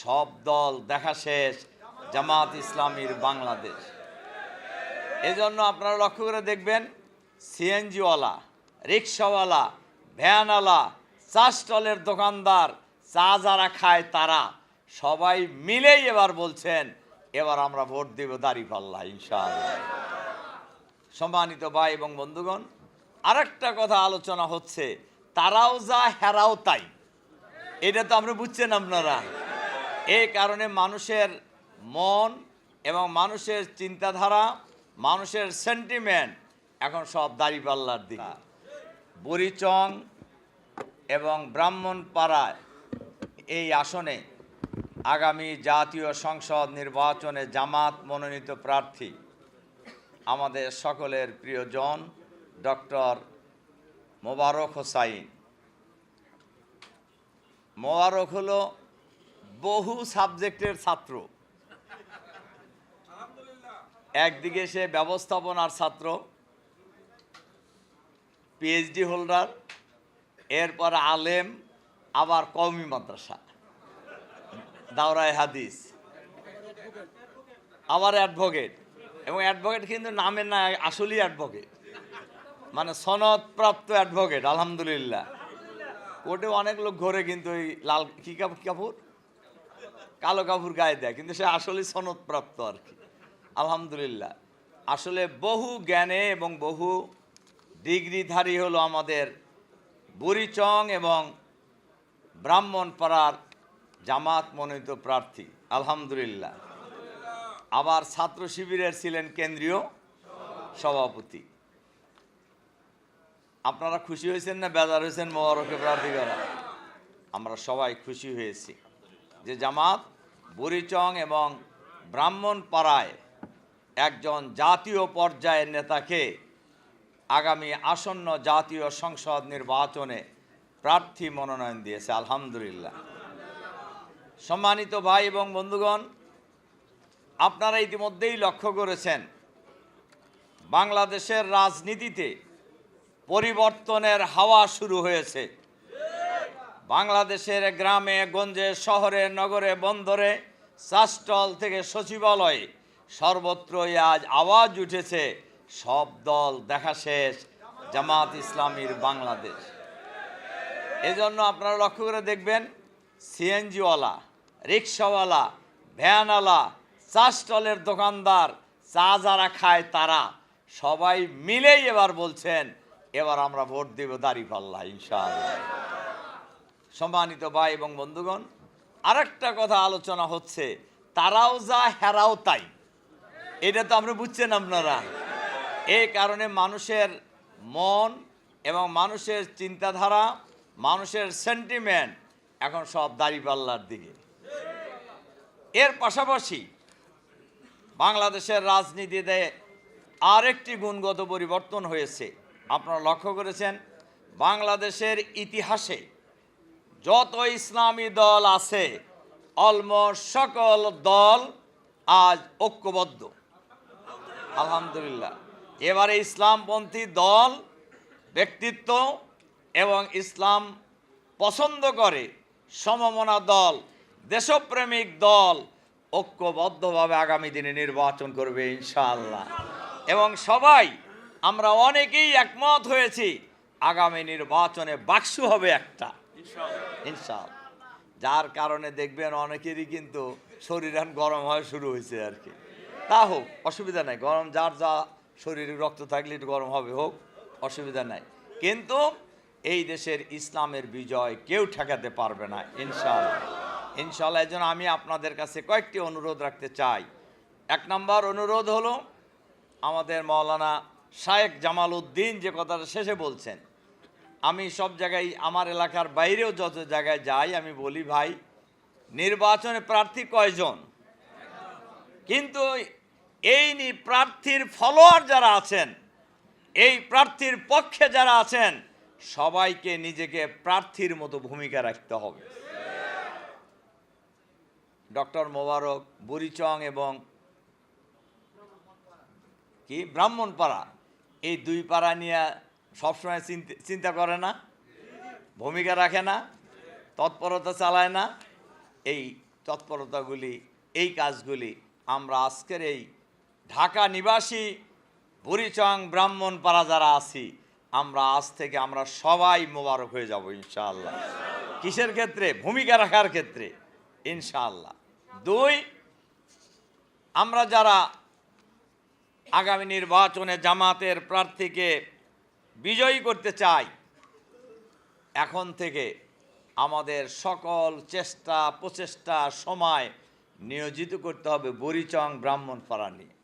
সব দল দেখা শেষ, জামাত ইসলামীর বাংলাদেশ। এজন্য আপনারা লক্ষ্য করে দেখবেন, সিএনজিওয়ালা, রিক্সাওয়ালা, ভ্যানওয়ালা, চা স্টলের দোকানদার, চা যারা খায় তারা সবাই মিলেই এবার বলছেন এবার আমরা ভোট দেব দাঁড়িপাল্লা ইনশাআল্লাহ। সম্মানিত ভাই এবং বন্ধুগণ, আরেকটা কথা আলোচনা হচ্ছে, তারাও যা হেরাও তাই। এটা তো আমরা বুঝছেন আপনারা। এই কারণে মানুষের মন এবং মানুষের চিন্তাধারা, মানুষের সেন্টিমেন্ট এখন সব দাঁড়িপাল্লার দিকে। বুড়িচং এবং ব্রাহ্মণপাড়ায় এই আসনে আগামী জাতীয় সংসদ নির্বাচনে জামাত মনোনীত প্রার্থী আমাদের সকলের প্রিয়জন ডক্টর মোবারক হোসাইন। মোবারক হলো বহু সাবজেক্টের ছাত্র। একদিকে সে ব্যবস্থাপনার ছাত্র, পিএইচডি হোল্ডার, এরপর আলেম, আবার কওমি মাদ্রাসা, দাওরায়ে হাদিস, আবার অ্যাডভোকেট। এবং অ্যাডভোকেট কিন্তু নামের না, আসলেই অ্যাডভোকেট, মানে সনদপ্রাপ্ত অ্যাডভোকেট। আলহামদুলিল্লাহ। কোর্টে অনেক লোক ঘোরে কিন্তু ওই লাল কাপড়, কালো কাপড় গায়ে দেয়, কিন্তু সে আসলেই সনদপ্রাপ্ত আর কি। আলহামদুলিল্লাহ। আসলে বহু জ্ঞানে এবং বহু ডিগ্রিধারী হলো আমাদের বুড়িচং এবং ব্রাহ্মণপাড়ার জামাত মনোনীত প্রার্থী। আলহামদুলিল্লাহ। আবার ছাত্র শিবিরের ছিলেন কেন্দ্রীয় সভাপতি। আপনারা খুশি হয়েছেন না বেজার হয়েছেন মোবারককে প্রার্থী করা? আমরা সবাই খুশি হয়েছি যে জামাত বুড়িচং এবং ব্রাহ্মণপাড়ায় একজন জাতীয় পর্যায়ের নেতাকে আগামী আসন্ন জাতীয় সংসদ নির্বাচনে প্রার্থী মনোনয়ন দিয়েছে। আলহামদুলিল্লাহ। সম্মানিত ভাই এবং বন্ধুগণ, আপনারা ইতিমধ্যেই লক্ষ্য করেছেন বাংলাদেশের রাজনীতিতে পরিবর্তনের হাওয়া শুরু হয়েছে। বাংলাদেশের গ্রামে গঞ্জে, শহরে, নগরে, বন্দরে, চা স্টল থেকে সচিবালয়ে সর্বত্রই আজ আওয়াজ উঠেছে সব দল দেখা শেষ, জামাত ইসলামীর বাংলাদেশ। এজন্য আপনারা লক্ষ্য করে দেখবেন, সিএনজিওয়ালা, রিক্সাওয়ালা, ভ্যানওয়ালা, চা স্টলের দোকানদার, চা যারা খায় তারা সবাই মিলেই এবার বলছেন এবার আমরা ভোট দেব দাঁড়িপাল্লা ইনশাআল্লাহ। সম্মানিত ভাই এবং বন্ধুগণ, আরেকটা কথা আলোচনা হচ্ছে, তারাও যা হেরাও তাই। এটা তো আমরা বুঝছেন আপনারা। এই কারণে মানুষের মন এবং মানুষের চিন্তাধারা, মানুষের সেন্টিমেন্ট এখন সব দাঁড়িপাল্লার দিকে। এর পাশাপাশি বাংলাদেশের রাজনীতিতে আরেকটি গুণগত পরিবর্তন হয়েছে। আপনারা লক্ষ্য করেছেন, বাংলাদেশের ইতিহাসে যত ইসলামী দল আছে অলমোস্ট সকল দল আজ ঐক্যবদ্ধ। আলহামদুলিল্লাহ। এবারে ইসলামপন্থী দল, ব্যক্তিত্ব এবং ইসলাম পছন্দ করে সমমনা দল, দেশপ্রেমিক দল ঐক্যবদ্ধভাবে আগামী দিনে নির্বাচন করবে ইনশাআল্লাহ। এবং সবাই আমরা অনেকেই একমত হয়েছি আগামী নির্বাচনে বাক্স হবে একটা ইনশাআল্লাহ। যার কারণে দেখবেন অনেকেরই কিন্তু শরীর গরম হওয়া শুরু হয়েছে আর কি। তা হোক, অসুবিধা নাই। গরম যার যা শরীরে রক্ত থাকলে একটু গরম হবে, হোক, অসুবিধা নাই। কিন্তু এই দেশের ইসলামের বিজয় কেউ ঠেকাতে পারবে না ইনশাআল্লাহ। ইনশাআল্লাহ। এই জন্য আমি আপনাদের কাছে কয়েকটি অনুরোধ রাখতে চাই। এক নম্বর অনুরোধ হলো, আমাদের মাওলানা শায়েখ জামাল উদ্দিন যে কথাটা শেষে বলছেন, আমি সব জায়গায়, আমার এলাকার বাইরেও যত জায়গায় যাই, আমি বলি ভাই নির্বাচনে প্রার্থী কয়জন, কিন্তু এই প্রার্থীর ফলোয়ার যারা আছেন, এই প্রার্থীর পক্ষে যারা আছেন, সবাইকে নিজেকে প্রার্থীর মতো ভূমিকা রাখতে হবে। ডক্টর মোবারক বুড়িচং এবং কি ব্রাহ্মণপাড়া, এই দুই পাড়া নিয়ে সবসময় চিন্তা করে না, ভূমিকা রাখে না, তৎপরতা চালায় না। এই তৎপরতাগুলি, এই কাজগুলি আমরা আজকের এই ঢাকা নিবাসী বুড়িচং ব্রাহ্মণপাড়া যারা আছি, আমরা আজ থেকে আমরা সবাই মোবারক হয়ে যাব ইনশাআল্লাহ। কিসের ক্ষেত্রে? ভূমিকা রাখার ক্ষেত্রে ইনশাআল্লাহ। 2, আমরা যারা আগামী নির্বাচনে জামাতের প্রার্থীকে বিজয়ী করতে চাই, এখন থেকে আমাদের সকল চেষ্টা প্রচেষ্টা সময় নিয়োজিত করতে হবে বুড়িচং ব্রাহ্মণপাড়া নিয়ে।